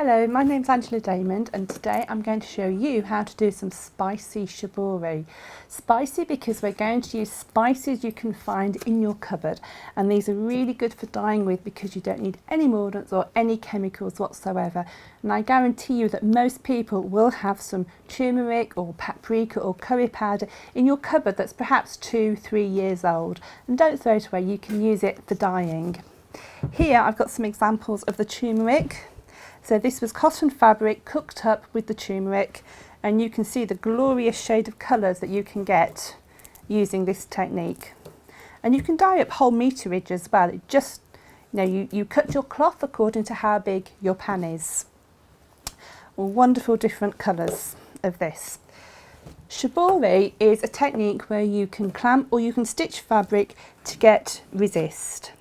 Hello, my name's Daymond and today I'm going to show you how to do some spicy shibori. Spicy because we're going to use spices you can find in your cupboard, and these are really good for dyeing with because you don't need any mordants or any chemicals whatsoever. And I guarantee you that most people will have some turmeric or paprika or curry powder in your cupboard that's perhaps 2-3 years old, and don't throw it away, you can use it for dyeing. Here I've got some examples of the turmeric. So this was cotton fabric cooked up with the turmeric, and you can see the glorious shade of colours that you can get using this technique. And you can dye up whole meterage as well. It just, you cut your cloth according to how big your pan is. Wonderful different colours of this. Shibori is a technique where you can clamp or you can stitch fabric to get resist.